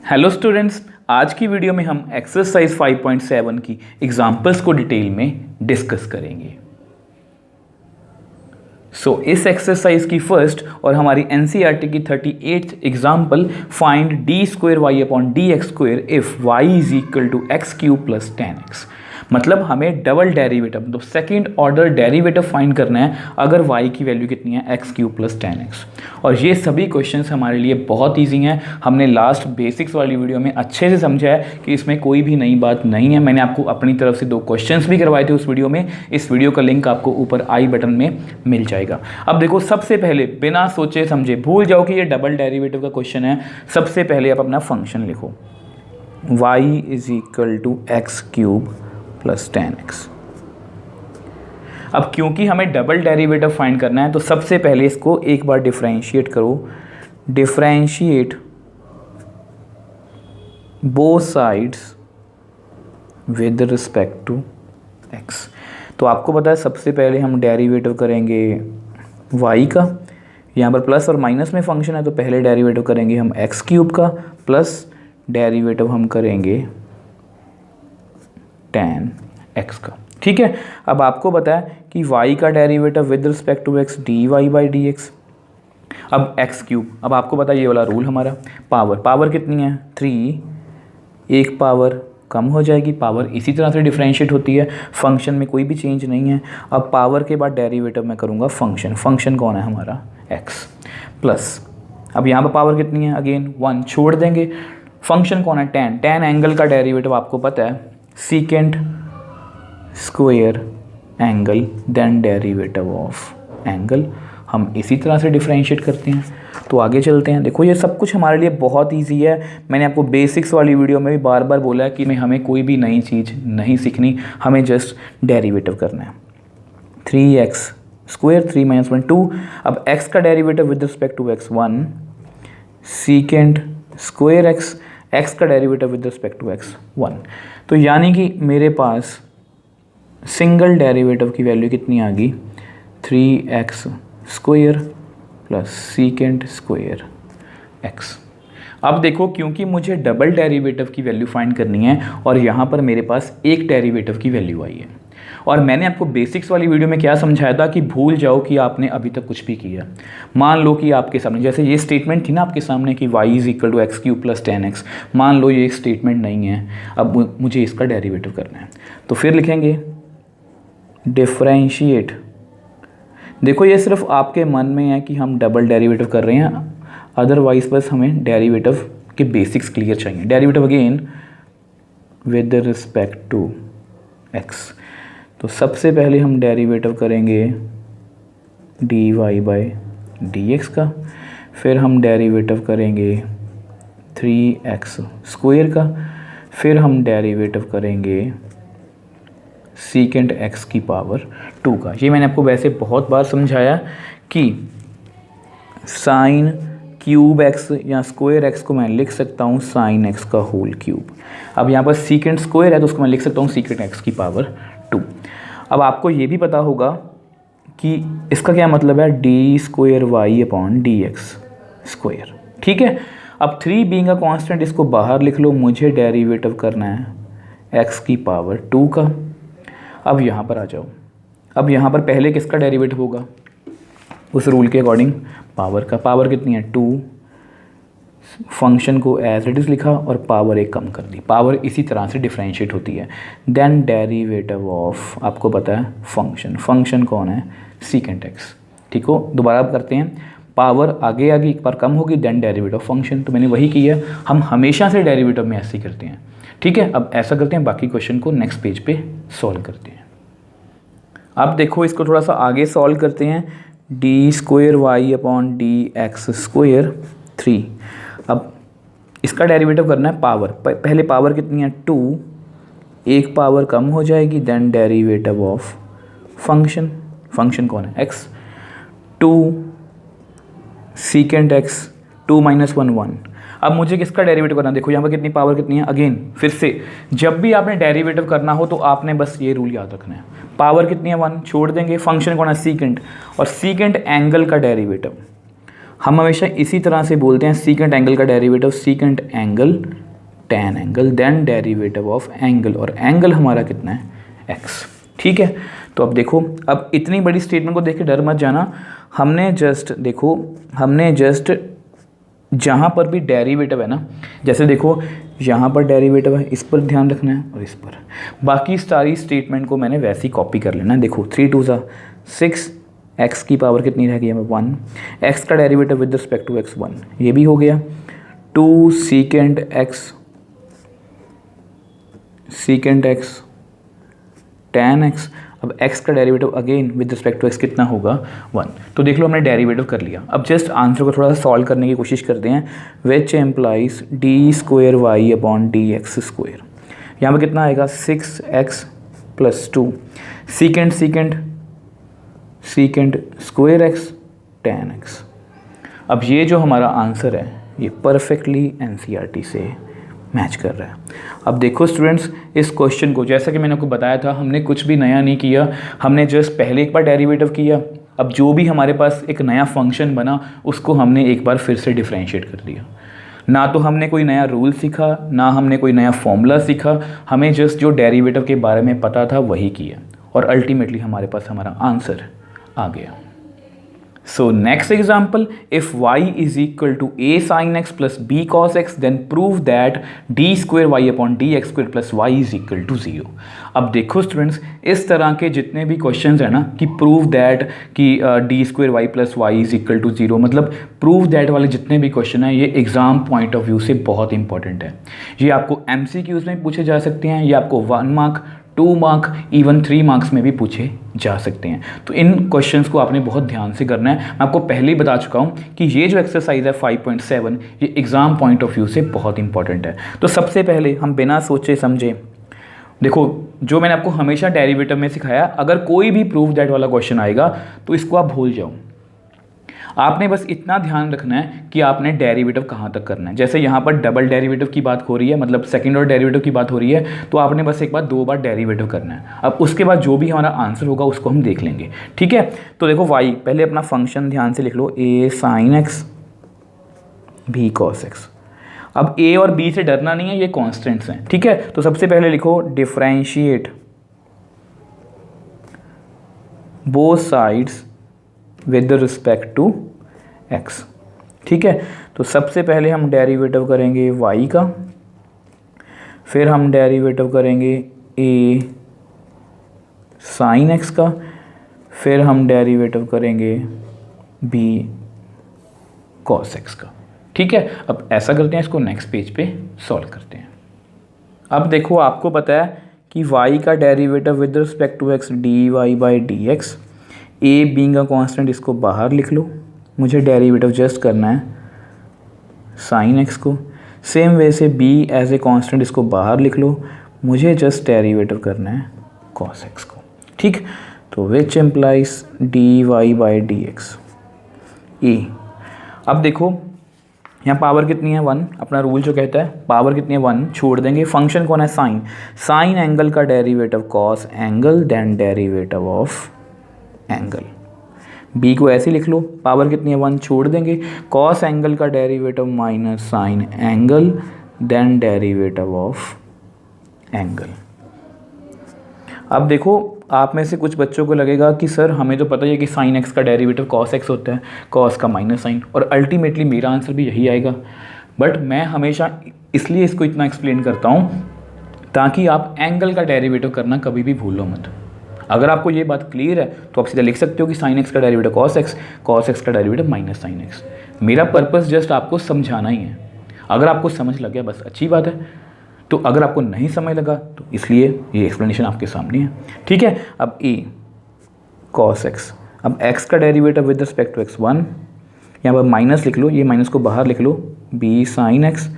Hello students, आज की video में हम एक्सरसाइज 5.7 की एग्जाम्पल्स को डिटेल में डिस्कस करेंगे। इस एक्सरसाइज की फर्स्ट और हमारी एनसीईआरटी की 38th example, find d square y upon d x square if y is equal to x cube plus 10x। मतलब हमें डबल डेरिवेटिव, तो सेकेंड ऑर्डर डेरिवेटिव फाइंड करना है अगर y की वैल्यू कितनी है, एक्स क्यूब प्लस 10x। और ये सभी क्वेश्चंस हमारे लिए बहुत ईजी हैं। हमने लास्ट बेसिक्स वाली वीडियो में अच्छे से समझा है कि इसमें कोई भी नई बात नहीं है। मैंने आपको अपनी तरफ से 2 क्वेश्चंस भी करवाए थे उस वीडियो में। इस वीडियो का लिंक आपको ऊपर आई बटन में मिल जाएगा। अब देखो, सबसे पहले बिना सोचे समझे, भूल जाओ कि ये डबल डेरिवेटिव का क्वेश्चन है। सबसे पहले आप अपना फंक्शन लिखो, y is equal to x cube plus 10x। अब क्योंकि हमें डबल डेरिवेटिव फाइंड करना है तो सबसे पहले इसको एक बार डिफरेंशिएट करो। Differentiate both sides with respect to x। तो आपको पता है सबसे पहले हम डेरिवेटिव करेंगे y का। यहाँ पर प्लस और माइनस में फंक्शन है तो पहले डेरिवेटिव करेंगे हम एक्स क्यूब का, प्लस डेरिवेटिव हम करेंगे tan x का। ठीक है, अब आपको पता है कि y का derivative with respect to x dy by d x. अब x क्यूब, अब आपको पता है ये वाला रूल हमारा, पावर कितनी है 3, एक पावर कम हो जाएगी, पावर इसी तरह से डिफरेंशिएट होती है, फंक्शन में कोई भी चेंज नहीं है। अब पावर के बाद डेरिवेटिव मैं करूँगा फंक्शन कौन है हमारा x, प्लस अब यहाँ पर पावर कितनी है, अगेन 1 छोड़ देंगे। फंक्शन कौन है tan एंगल का डेरिवेटिव आपको पता है secant square angle then derivative of angle. हम इसी तरह से डिफरेंशिएट करते हैं। तो आगे चलते हैं। देखो, ये सब कुछ हमारे लिए बहुत इजी है। मैंने आपको बेसिक्स वाली वीडियो में भी बार बार बोला है कि हमें कोई भी नई चीज़ नहीं सीखनी, हमें जस्ट डेरिवेटिव करना है। 3x square 3 - 1 2। अब x का derivative with respect to x 1, secant square x का derivative with respect to x 1। तो यानी कि मेरे पास सिंगल डेरिवेटिव की वैल्यू कितनी आ गई, 3x square plus secant square x। अब देखो, क्योंकि मुझे डबल डेरिवेटिव की वैल्यू फाइंड करनी है और यहाँ पर मेरे पास एक डेरिवेटिव की वैल्यू आई है, और मैंने आपको बेसिक्स वाली वीडियो में क्या समझाया था कि भूल जाओ कि आपने अभी तक कुछ भी किया। मान लो कि आपके सामने जैसे ये स्टेटमेंट थी ना आपके सामने कि y is equal to x cube plus 10x। मान लो ये एक स्टेटमेंट नहीं है, अब मुझे इसका डेरिवेटिव करना है। तो फिर लिखेंगे डिफरेंशिएट। देखो, ये सिर्फ आपके मन में है कि हम डबल डेरिवेटिव कर रहे हैं, अदरवाइज बस हमें डेरिवेटिव के बेसिक्स क्लियर चाहिए। Derivative again with respect to x। तो सबसे पहले हम डेरिवेटिव करेंगे dy बाई डी एक्स का, फिर हम डेरिवेटिव करेंगे 3x स्क्वायर का, फिर हम डेरिवेटिव करेंगे सीकेंट x की पावर 2 का। ये मैंने आपको वैसे बहुत बार समझाया कि साइन क्यूब x या स्क्वायर x को मैं लिख सकता हूँ साइन x का होल क्यूब। अब यहाँ पर सीकेंट स्क्वायर है तो उसको मैं लिख सकता हूँ सीकेंट x की पावर 2। अब आपको ये भी पता होगा कि इसका क्या मतलब है, d square y upon d x square. ठीक है, अब 3 बीइंग अ कांस्टेंट इसको बाहर लिख लो, मुझे डेरिवेटिव करना है x की पावर 2 का। अब यहाँ पर आ जाओ, अब यहाँ पर पहले किसका डेरिवेटिव होगा, उस रूल के अकॉर्डिंग पावर का। पावर कितनी है 2, फंक्शन को एज इट इज़ लिखा और पावर एक कम कर दी। पावर इसी तरह से डिफरेंशिएट होती है। देन डेरिवेटिव ऑफ, आपको पता है फंक्शन कौन है सीकेंट x। ठीक हो, दोबारा करते हैं, पावर आगे एक बार कम होगी, देन डेरिवेटिव ऑफ फंक्शन। तो मैंने वही किया, हम हमेशा से डेरिवेटिव में ऐसे ही करते हैं। ठीक है, अब ऐसा करते हैं, बाकी क्वेश्चन को नेक्स्ट पेज पे सॉल्व करते हैं। अब देखो, इसको थोड़ा सा आगे सॉल्व करते हैं। D square y upon d x square 3। अब इसका डेरिवेटिव करना है पावर, पहले पावर कितनी है 2, एक पावर कम हो जाएगी, देन डेरिवेटिव ऑफ फंक्शन कौन है x 2 सीकेंट x 2 - 1 1। अब मुझे किसका डेरिवेटिव करना है, देखो यहाँ पर कितनी पावर कितनी है, अगेन फिर से जब भी आपने डेरिवेटिव करना हो तो आपने बस ये रूल याद रखना है, पावर कितनी है 1 छोड़ देंगे, फंक्शन कौन है सीकेंट, और सीकेंट एंगल का डेरिवेटिव। हम हमेशा इसी तरह से बोलते हैं सीकेंट एंगल का derivative secant angle tan angle then derivative of angle, और एंगल हमारा कितना है एक्स। ठीक है, तो अब देखो, अब इतनी बड़ी स्टेटमेंट को देख के डर मत जाना। हमने जस्ट जहाँ पर भी डेरिवेटिव है ना, जैसे देखो यहाँ पर डेरिवेटिव है, इस पर ध्यान रखना है और इस पर, बाकी सारी स्टेटमेंट को मैंने वैसे ही कॉपी कर लेना है। देखो 3 2 6, एक्स की पावर कितनी रह गई हमें 1, एक्स का derivative with respect to x 1, ये भी हो गया। 2 सीकेंट एक्स tan x, अब x का derivative again with respect to x कितना होगा 1। तो देख लो हमने डेरिवेटिव कर लिया। अब जस्ट आंसर को थोड़ा सा सॉल्व करने की कोशिश करते हैं। Which implies d² upon dx², यहाँ पर कितना आएगा 6x + 2 secant square x tan x। अब ये जो हमारा आंसर है ये परफेक्टली एनसीईआरटी से मैच कर रहा है। अब देखो स्टूडेंट्स, इस क्वेश्चन को जैसा कि मैंने आपको बताया था, हमने कुछ भी नया नहीं किया, हमने जस्ट पहले एक बार डेरिवेटिव किया। अब जो भी हमारे पास एक नया फंक्शन बना उसको हमने एक बार फिर से डिफरेंशिएट कर लिया। ना तो हमने कोई नया रूल सीखा, ना हमने कोई नया फॉर्मूला सीखा, हमें जस्ट जो डेरिवेटिव के बारे में पता था वही किया, और अल्टीमेटली हमारे पास हमारा आंसर आ गया। So next example, if y is equal to a sin x plus b cos x, then prove that d² y upon dx² plus y is equal to 0। अब देखो स्टूडेंट्स, इस तरह के जितने भी क्वेश्चंस हैं ना कि प्रूव दैट कि d² y plus y is equal to 0, मतलब प्रूव दैट वाले जितने भी क्वेश्चन हैं, ये एग्जाम पॉइंट ऑफ व्यू से बहुत इंपॉर्टेंट है। ये आपको MCQs में पूछे जा सकते हैं, ये आपको 1 मार्क 2 मार्क इवन 3 मार्क्स में भी पूछे जा सकते हैं। तो इन क्वेश्चंस को आपने बहुत ध्यान से करना है। मैं आपको पहले ही बता चुका हूं कि ये जो एक्सरसाइज है 5.7 ये एग्जाम पॉइंट ऑफ व्यू से बहुत इंपॉर्टेंट है। तो सबसे पहले हम बिना सोचे समझे, देखो जो मैंने आपको हमेशा डेरिवेटिव में सिखाया, अगर कोई भी प्रूफ दैट वाला क्वेश्चन आएगा तो इसको आप भूल जाओ। आपने बस इतना ध्यान रखना है कि आपने डेरिवेटिव कहाँ तक करना है। जैसे यहाँ पर डबल डेरिवेटिव की बात हो रही है, मतलब सेकंड ऑर्डर डेरिवेटिव की बात हो रही है, तो आपने बस एक बार 2 बार डेरिवेटिव करना है। अब उसके बाद जो भी हमारा आंसर होगा उसको हम देख लेंगे। ठीक है, तो देखो y, पहले अपना फंक्शन ध्यान से लिख लो, a sin x b cos x। अब a और b से डरना नहीं है, ये कॉन्स्टेंट्स हैं। ठीक है, तो सबसे पहले लिखो differentiate both sides with respect to x। ठीक है, तो सबसे पहले हम डेरिवेटिव करेंगे y का, फिर हम डेरिवेटिव करेंगे a sin x का, फिर हम डेरिवेटिव करेंगे b cos x का। ठीक है, अब ऐसा करते हैं, इसको नेक्स्ट पेज पे सॉल्व करते हैं। अब देखो आपको पता है कि y का derivative with respect to x dy/dx, a being a constant इसको बाहर लिख लो, मुझे डेरिवेटिव जस्ट करना है sin x को। सेम वे से b एज ए कांस्टेंट इसको बाहर लिख लो, मुझे जस्ट डेरिवेटिव करना है cos x को। ठीक, तो विच एम्प्लाइज dy/dx a। अब देखो यहाँ पावर कितनी है 1, अपना रूल जो कहता है पावर कितनी है 1, छोड़ देंगे। फंक्शन कौन है साइन एंगल का derivative cos angle then derivative of angle. b को ऐसे लिख लो, पावर कितनी है 1, छोड़ देंगे, cos एंगल का derivative minus sine angle then derivative of angle. अब देखो आप में से कुछ बच्चों को लगेगा कि सर हमें तो पता ही है कि साइन एक्स का डेरिवेटिव cos x होता है, cos का माइनस साइन, और अल्टीमेटली मेरा आंसर भी यही आएगा। बट मैं हमेशा इसलिए इसको इतना एक्सप्लेन करता हूँ ताकि आप एंगल का डेरिवेटिव करना कभी भी भूलो मत। अगर आपको ये बात क्लियर है तो आप सीधा लिख सकते हो कि साइन एक्स का डेरिवेटिव cos x का डेरिवेटिव माइनस साइन एक्स। मेरा पर्पस जस्ट आपको समझाना ही है। अगर आपको समझ लग गया बस अच्छी बात है, तो अगर आपको नहीं समझ लगा तो इसलिए ये एक्सप्लेनेशन आपके सामने है। ठीक है, अब a cos x, अब x का derivative with respect to x 1, यहाँ पर माइनस लिख लो, ये माइनस को बाहर लिख लो, b sin x,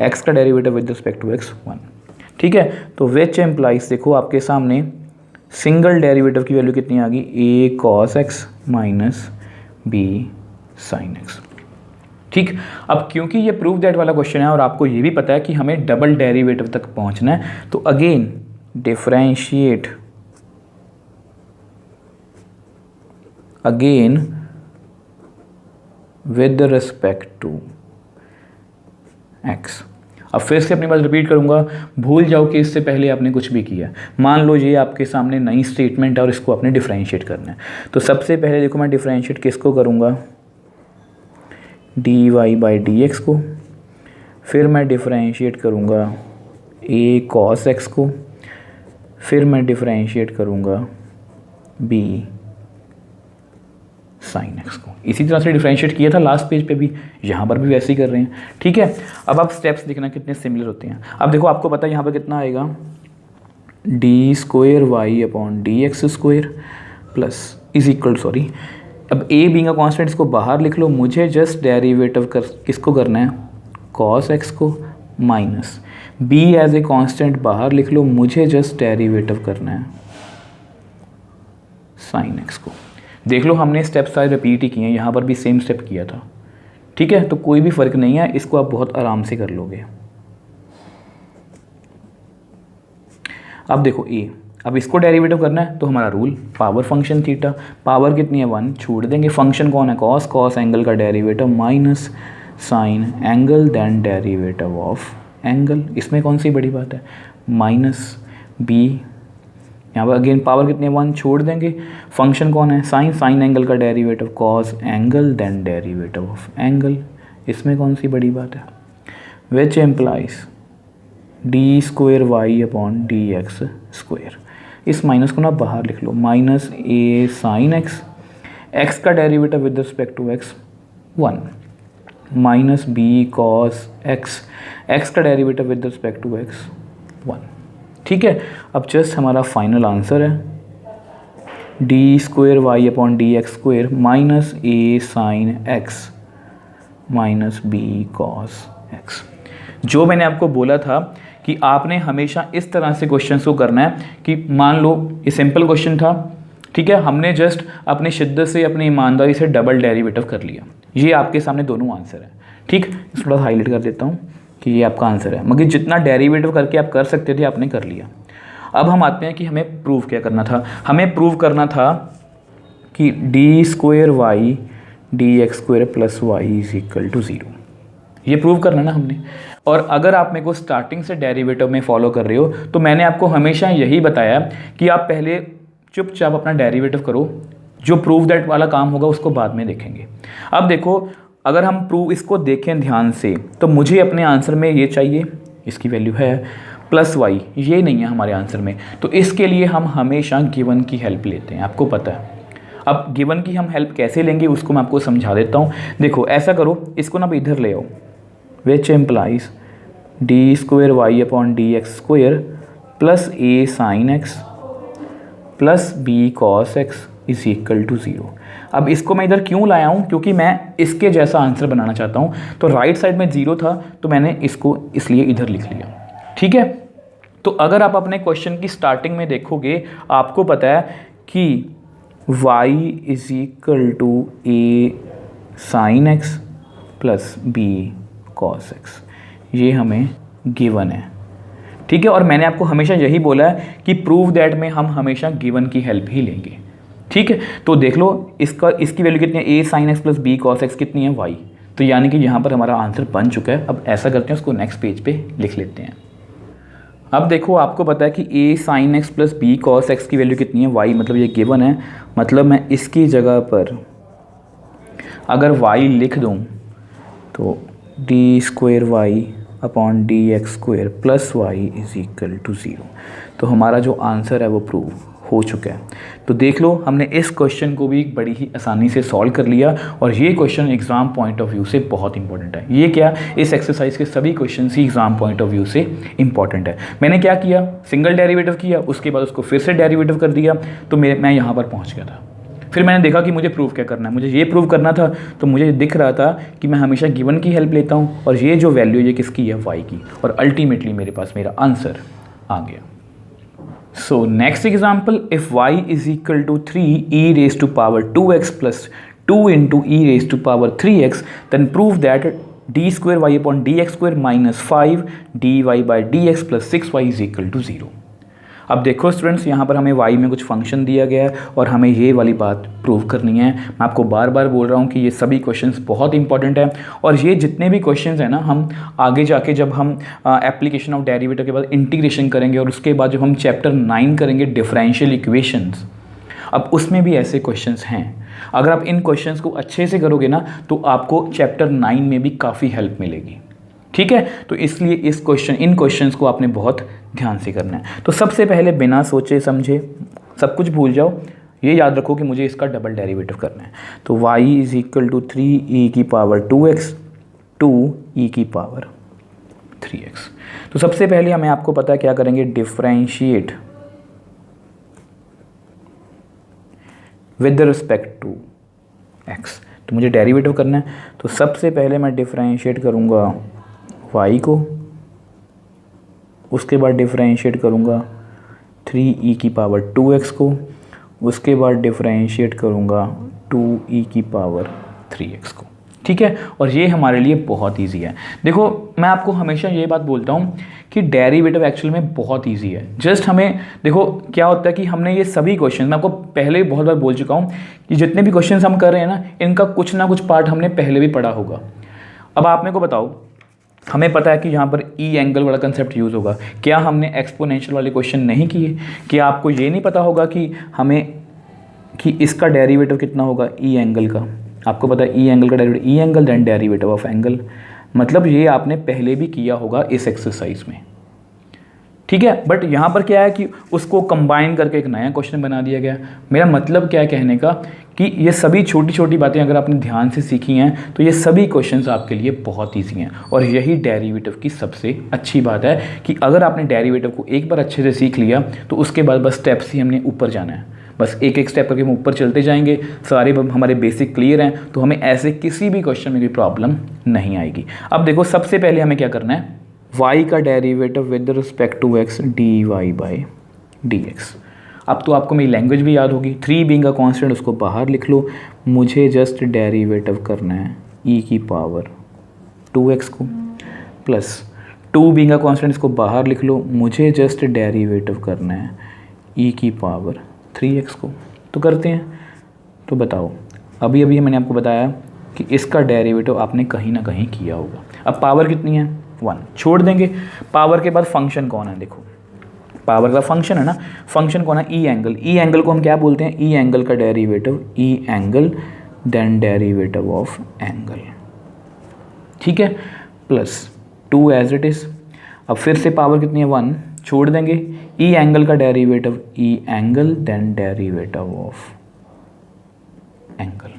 x का derivative with respect to x 1। ठीक है, तो विच एम्प्लाइज देखो आपके सामने सिंगल डेरिवेटिव की वैल्यू कितनी आ गई, a cos x minus b sin x। ठीक, अब क्योंकि ये प्रूफ दैट वाला क्वेश्चन है और आपको ये भी पता है कि हमें डबल डेरिवेटिव तक पहुंचना है, तो again differentiate with respect to x. अब फिर से अपनी बात रिपीट करूंगा, भूल जाओ कि इससे पहले आपने कुछ भी किया। मान लो ये आपके सामने नई स्टेटमेंट है और इसको आपने डिफरेंशिएट करना है। तो सबसे पहले देखो मैं डिफरेंशिएट किसको करूंगा, d y by d x को, फिर मैं डिफरेंशिएट करूंगा ए कॉस एक्स को, फिर मैं डिफरेंशिएट करूंगा बी साइन एक्स को। इसी तरह से डिफरेंशिएट किया था लास्ट पेज पे भी, यहाँ पर भी वैसे ही कर रहे हैं। ठीक है, अब आप स्टेप्स देखना कितने सिमिलर होते हैं। अब देखो आपको पता है यहाँ पर कितना आएगा, d square y upon d x square plus is equal, sorry अब ए बीइंग अ कांस्टेंट इसको बाहर लिख लो, मुझे जस्ट डेरिवेटिव किसको करना है, कॉस एक्स को, minus b as a constant बाहर लिख लो, मुझे जस्ट डेरिवेटिव करना है साइन एक्स को। देख लो हमने स्टेप सारे रिपीट ही किए हैं, यहाँ पर भी सेम स्टेप किया था। ठीक है, तो कोई भी फ़र्क नहीं है, इसको आप बहुत आराम से कर लोगे। अब देखो ए, अब इसको डेरिवेटिव करना है तो हमारा rule power function theta, power कितनी है 1, छोड़ देंगे, फंक्शन कौन है कॉस, कॉस एंगल का derivative minus sine angle then derivative of angle, इसमें कौन सी बड़ी बात है, माइनस बी, यहाँ पर अगेन पावर कितनी है 1, छोड़ देंगे, फंक्शन कौन है साइन, साइन एंगल का derivative cos angle then derivative of angle, इसमें कौन सी बड़ी बात है, which implies d square y upon d x square. इस माइनस को ना बाहर लिख लो, minus a sine x, x का derivative with respect to x 1, minus b cos x, x का derivative with respect to x 1। ठीक है, अब जस्ट हमारा फाइनल आंसर है d square y upon d x square minus a sine x minus b cos x. जो मैंने आपको बोला था कि आपने हमेशा इस तरह से क्वेश्चंस को करना है कि मान लो ये सिंपल क्वेश्चन था, ठीक है, हमने जस्ट अपनी शिद्दत से अपनी ईमानदारी से डबल डेरिवेटिव कर लिया, ये आपके सामने दोनों आंसर है। ठीक, इस थोड़ा हाईलाइट कर देता हूँ कि ये आपका आंसर है, मगर जितना डेरिवेटिव करके आप कर सकते थे आपने कर लिया। अब हम आते हैं कि हमें प्रूव क्या करना था, हमें प्रूव करना था कि d square y d x square plus y is equal to 0, ये प्रूव करना ना हमने। और अगर आप मेरे को स्टार्टिंग से डेरिवेटिव में फॉलो कर रहे हो तो मैंने आपको हमेशा यही बताया कि आप पहले चुपचाप अपना डेरिवेटिव करो, जो प्रूव दैट वाला काम होगा उसको बाद में देखेंगे। अब देखो अगर हम प्रूव इसको देखें ध्यान से तो मुझे अपने आंसर में ये चाहिए, इसकी वैल्यू है प्लस वाई, ये नहीं है हमारे आंसर में, तो इसके लिए हम हमेशा गिवन की हेल्प लेते हैं, आपको पता है। अब गिवन की हम हेल्प कैसे लेंगे उसको मैं आपको समझा देता हूँ। देखो ऐसा करो, इसको ना आप इधर ले आओ, which implies d square y upon d x square plus a sine x plus b cos x is equal to 0। अब इसको मैं इधर क्यों लाया हूँ, क्योंकि मैं इसके जैसा आंसर बनाना चाहता हूँ। तो राइट साइड में 0 था तो मैंने इसको इसलिए इधर लिख लिया। ठीक है, तो अगर आप अपने क्वेश्चन की स्टार्टिंग में देखोगे आपको पता है कि y is equal to a sine x plus b cos x, ये हमें गिवन है। ठीक है, और मैंने आपको हमेशा यही बोला है कि प्रूव दैट में हम हमेशा गिवन की हेल्प ही लेंगे। ठीक है, तो देख लो इसकी वैल्यू कितनी है, a sine x plus b cos x कितनी है y, तो यानी कि यहाँ पर हमारा आंसर बन चुका है। अब ऐसा करते हैं उसको नेक्स्ट पेज पे लिख लेते हैं। अब देखो आपको पता है कि a sine x plus b cos x की वैल्यू कितनी है y, मतलब ये गिवन है, मतलब मैं इसकी जगह पर अगर y लिख दूँ तो d square y upon d x square plus y is equal to 0, तो हमारा जो आंसर है वो प्रूव हो चुका है। तो देख लो हमने इस क्वेश्चन को भी बड़ी ही आसानी से सॉल्व कर लिया, और ये question exam point of view से बहुत इंपॉर्टेंट है। ये क्या, इस एक्सरसाइज के सभी question he exam point of view से इंपॉर्टेंट है। मैंने क्या किया, सिंगल डेरिवेटिव किया, उसके बाद उसको फिर से डेरिवेटिव कर दिया, तो मैं यहाँ पर पहुँच गया था। फिर मैंने देखा कि मुझे प्रूव क्या करना है, मुझे ये प्रूव करना था, तो मुझे दिख रहा था कि मैं हमेशा गिवन की हेल्प लेता हूँ, और ये जो वैल्यू ये किसकी है, y की, और अल्टीमेटली मेरे पास मेरा आंसर आ गया। So next example, if y is equal to 3 e raise to power 2x plus 2 into e raise to power 3x, then prove that d square y upon d x square minus 5 dy by d x plus 6y is equal to 0। अब देखो students, यहाँ पर हमें y में कुछ function दिया गया है और हमें ये वाली बात प्रूव करनी है। मैं आपको बार बार बोल रहा हूँ कि ये सभी क्वेश्चंस बहुत इंपॉर्टेंट हैं और ये जितने भी क्वेश्चंस हैं ना, हम आगे जाके जब हम एप्लीकेशन ऑफ डेरिवेटिव के बाद इंटीग्रेशन करेंगे और उसके बाद जब हम चैप्टर 9 करेंगे डिफरेंशियल इक्वेशंस, अब उसमें भी ऐसे क्वेश्चंस हैं। अगर आप इन क्वेश्चंस को अच्छे से करोगे ना तो आपको चैप्टर 9 में भी काफ़ी हेल्प मिलेगी। ठीक है, तो इसलिए इन क्वेश्चंस को आपने बहुत ध्यान से करना है। तो सबसे पहले बिना सोचे समझे सब कुछ भूल जाओ, ये याद रखो कि मुझे इसका डबल डेरिवेटिव करना है। तो y is equal to 3e की पावर 2x 2e की पावर 3x। तो सबसे पहले हमें आपको पता है क्या करेंगे, differentiate with respect to x। तो मुझे डेरिवेटिव करना है, तो सबसे पहले मैं डिफरेंशिएट करूँगा y को, उसके बाद डिफरेंशिएट करूँगा 3e की पावर 2x को, उसके बाद डिफरेंशिएट करूँगा 2e की पावर 3x को। ठीक है, और ये हमारे लिए बहुत इजी है। देखो मैं आपको हमेशा ये बात बोलता हूँ कि डेरिवेटिव एक्चुअल में बहुत इजी है। जस्ट हमें देखो क्या होता है कि हमने ये सभी क्वेश्चन, मैं आपको पहले भी बहुत बार बोल चुका हूँ कि जितने भी क्वेश्चन हम कर रहे हैं ना, इनका कुछ ना कुछ पार्ट हमने पहले भी पढ़ा होगा। अब आप मेरे को बताओ, हमें पता है कि यहाँ पर ई एंगल वाला कंसेप्ट यूज़ होगा, क्या हमने एक्सपोनेंशियल वाले क्वेश्चन नहीं किए? क्या आपको ये नहीं पता होगा कि इसका डेरिवेटिव कितना होगा ई एंगल का? आपको पता है ई एंगल का derivative, e angle then derivative of angle, मतलब ये आपने पहले भी किया होगा इस एक्सरसाइज में। ठीक है, बट यहाँ पर क्या है कि उसको कंबाइन करके एक नया क्वेश्चन बना दिया गया। मेरा मतलब क्या है कहने का कि ये सभी छोटी छोटी बातें अगर आपने ध्यान से सीखी हैं तो ये सभी क्वेश्चंस आपके लिए बहुत ईजी हैं। और यही डेरिवेटिव की सबसे अच्छी बात है कि अगर आपने डेरिवेटिव को एक बार अच्छे से सीख लिया तो उसके बाद बस स्टेप्स ही हमने ऊपर जाना है, बस एक एक स्टेप करके हम ऊपर चलते जाएंगे। सारे हमारे बेसिक क्लियर हैं तो हमें ऐसे किसी भी क्वेश्चन में कोई प्रॉब्लम नहीं आएगी। अब देखो सबसे पहले हमें क्या करना है, y का derivative with respect to x dy by dx। अब तो आपको मेरी लैंग्वेज भी याद होगी, 3 बीइंग अ कांस्टेंट उसको बाहर लिख लो, मुझे जस्ट डेरिवेटिव करना है e की पावर 2x को, प्लस 2 बीइंग अ कांस्टेंट इसको बाहर लिख लो, मुझे जस्ट डेरिवेटिव करना है e की पावर 3x को। तो करते हैं, तो बताओ अभी अभी मैंने आपको बताया कि इसका डेरिवेटिव आपने कहीं ना कहीं किया होगा। अब पावर कितनी है 1, छोड़ देंगे। पावर के बाद फंक्शन कौन है, देखो पावर का फंक्शन है ना, फंक्शन कौन है ई एंगल। ई एंगल को हम क्या बोलते हैं, ई एंगल का derivative e angle then derivative of angle. ठीक है, प्लस 2 एज इट इज। अब फिर से पावर कितनी है 1, छोड़ देंगे। ई एंगल का derivative e angle then derivative of angle.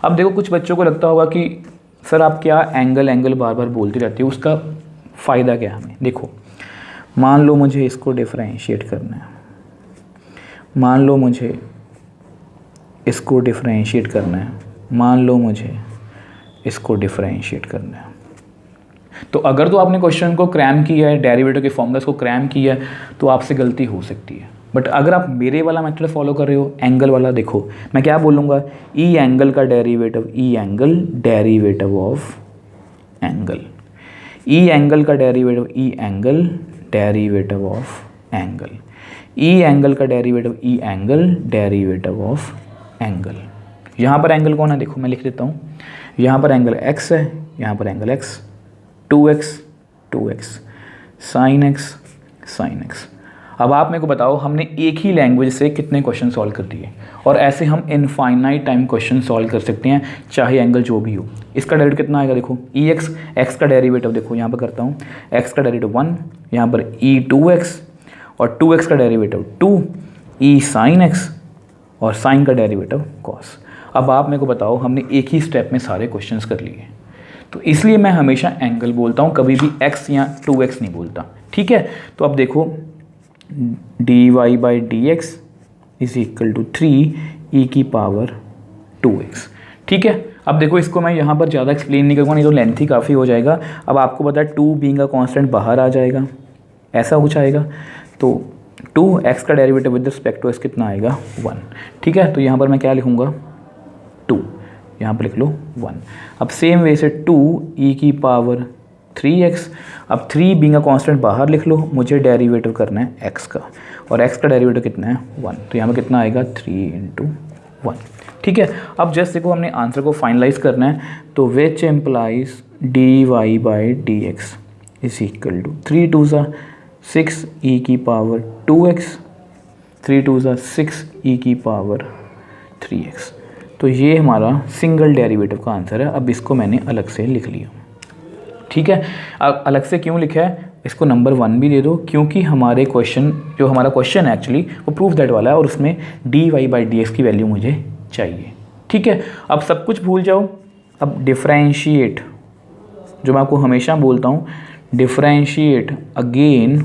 अब देखो कुछ बच्चों को लगता होगा कि सर आप क्या एंगल एंगल बार बार बोलते रहते हो, उसका फ़ायदा क्या है हमें? देखो मान लो मुझे इसको डिफरेंशिएट करना है, मान लो मुझे इसको डिफरेंशिएट करना है, मान लो मुझे इसको डिफरेंशिएट करना है। तो अगर तो आपने क्वेश्चन को क्रैम किया है, डेरिवेटिव के फॉर्मूलास को क्रैम किया है, तो आपसे गलती हो सकती है। बट अगर आप मेरे वाला मेथड फॉलो कर रहे हो एंगल वाला, देखो मैं क्या बोलूँगा, ई एंगल का derivative e angle derivative of angle, e angle का derivative e angle derivative of angle, e angle का derivative e angle derivative of angle. यहाँ पर एंगल कौन है, देखो मैं लिख देता हूँ, यहाँ पर एंगल x है, यहाँ पर angle x, 2x sign x। अब आप मेरे को बताओ, हमने एक ही लैंग्वेज से कितने क्वेश्चन सॉल्व कर दिए, और ऐसे हम इनफाइनाइट टाइम क्वेश्चन सॉल्व कर सकते हैं, चाहे एंगल जो भी हो। इसका डेरिवेटिव कितना आएगा, देखो ई एक्स का डेरिवेटिव, देखो यहाँ पर करता हूँ, x का डेरिवेटिव 1, यहाँ पर ई 2x, और 2x का डेरिवेटिव 2, ई साइन x, और साइन का डेरिवेटिव कॉस। अब आप मेरे को बताओ, हमने एक ही स्टेप में सारे क्वेश्चंस कर लिए, तो इसलिए मैं हमेशा एंगल बोलता हूँ, कभी भी x या 2x नहीं बोलता। ठीक है, तो अब देखो dy by d x is equal to 3e की पावर 2x। ठीक है, अब देखो इसको मैं यहाँ पर ज़्यादा एक्सप्लेन नहीं करूँगा, नहीं तो लेंथी काफ़ी हो जाएगा। अब आपको पता है 2 बीइंग अ कांस्टेंट बाहर आ जाएगा, ऐसा कुछ आएगा, तो 2x का derivative with respect to x कितना आएगा 1। ठीक है, तो यहाँ पर मैं क्या लिखूँगा 2, यहाँ पर लिख लो 1। अब सेम वे से 2e की पावर 3x। अब 3 बीइंग अ कांस्टेंट बाहर लिख लो, मुझे डेरिवेटिव करना है x का, और x का डेरिवेटिव कितना है 1, तो यहाँ पर कितना आएगा 3 × 1। ठीक है, अब जस्ट देखो हमने आंसर को फाइनलाइज करना है, तो which implies dy/dx is equal to 3 2 6 e की पावर 2x, 3 2 6 e की पावर 3x। तो ये हमारा सिंगल डेरिवेटिव का आंसर है। अब इसको मैंने अलग से लिख लिया। ठीक है, अब अलग से क्यों लिखा है, इसको नंबर 1 भी दे दो, क्योंकि हमारे क्वेश्चन जो हमारा क्वेश्चन है एक्चुअली वो प्रूफ दैट वाला है, और उसमें dy/dx की वैल्यू मुझे चाहिए। ठीक है, अब सब कुछ भूल जाओ, अब डिफरेंशिएट, जो मैं आपको हमेशा बोलता हूँ, differentiate again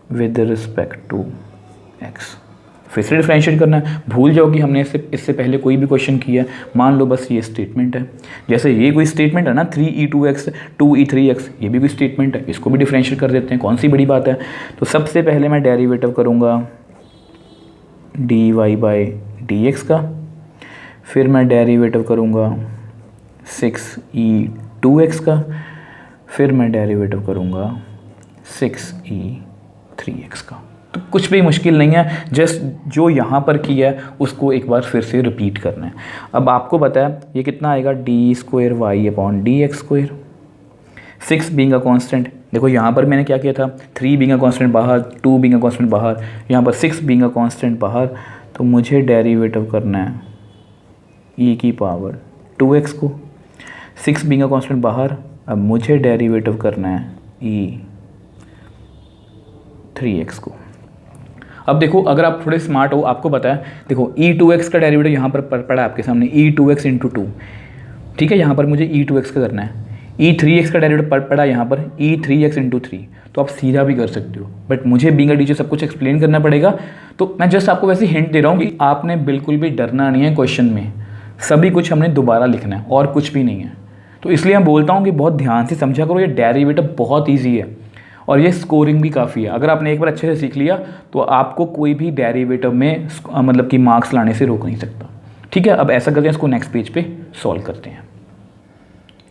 with respect to x। फिर से डिफरेंशिएट करना है, भूल जाओ कि हमने इससे पहले कोई भी क्वेश्चन किया है। मान लो बस ये स्टेटमेंट है, जैसे ये कोई स्टेटमेंट है ना 3e2x 2e3x, ये भी कोई स्टेटमेंट है, इसको भी डिफरेंशिएट कर देते हैं, कौन सी बड़ी बात है। तो सबसे पहले मैं डेरिवेटिव करूँगा dy/dx का, फिर मैं डेरिवेटिव करूँगा 6e2x का, फिर मैं डेरिवेटिव करूँगा 6e3x का। तो कुछ भी मुश्किल नहीं है, जस्ट जो यहाँ पर किया है उसको एक बार फिर से रिपीट करना है। अब आपको पता है ये कितना आएगा d²y/dx²। 6 बीइंग अ कांस्टेंट, देखो यहाँ पर मैंने क्या किया था, 3 बीइंग अ कांस्टेंट बाहर, 2 बीइंग अ कांस्टेंट बाहर, यहाँ पर 6 बीइंग अ कांस्टेंट बाहर, तो मुझे डेरिवेटिव करना है e की पावर 2x को। 6 बीइंग अ कांस्टेंट बाहर, अब मुझे डेरिवेटिव करना है e3x को। अब देखो अगर आप थोड़े स्मार्ट हो, आपको पता है, देखो e2x का डेरिवेटिव यहाँ पर पड़ा है आपके सामने, e2x × 2। ठीक है, यहाँ पर मुझे e2x का करना है। e3x का डेरिवेटिव पड़ा यहाँ पर e3x × 3, तो आप सीधा भी कर सकते हो, बट मुझे बीइंग अ टीचर सब कुछ एक्सप्लेन करना पड़ेगा। तो मैं जस्ट आपको वैसे हिंट दे रहा हूँ कि आपने बिल्कुल भी डरना नहीं है क्वेश्चन में, सभी कुछ हमने दोबारा लिखना है और कुछ भी नहीं है। तो इसलिए मैं बोलता हूँ कि बहुत ध्यान से समझा करो, ये डेरिवेटिव बहुत ईजी है और ये स्कोरिंग भी काफ़ी है। अगर आपने एक बार अच्छे से सीख लिया तो आपको कोई भी डेरिवेटिव में मतलब कि मार्क्स लाने से रोक नहीं सकता। ठीक है, अब ऐसा करते हैं, इसको नेक्स्ट पेज पे सॉल्व करते हैं।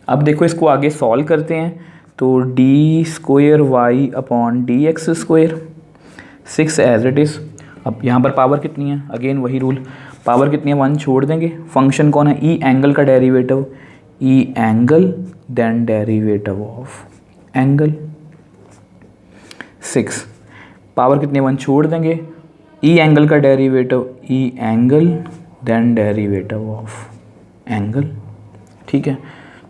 अब देखो इसको आगे सॉल्व करते हैं, तो d²y/dx², 6 एज इट इज़। अब यहाँ पर पावर कितनी है, अगेन वही रूल, पावर कितनी है 1 छोड़ देंगे। फंक्शन कौन है, ई एंगल का derivative, e angle then derivative of angle. 6 power कितने 1 छोड़ देंगे, ई एंगल का derivative e angle then derivative of angle. ठीक है,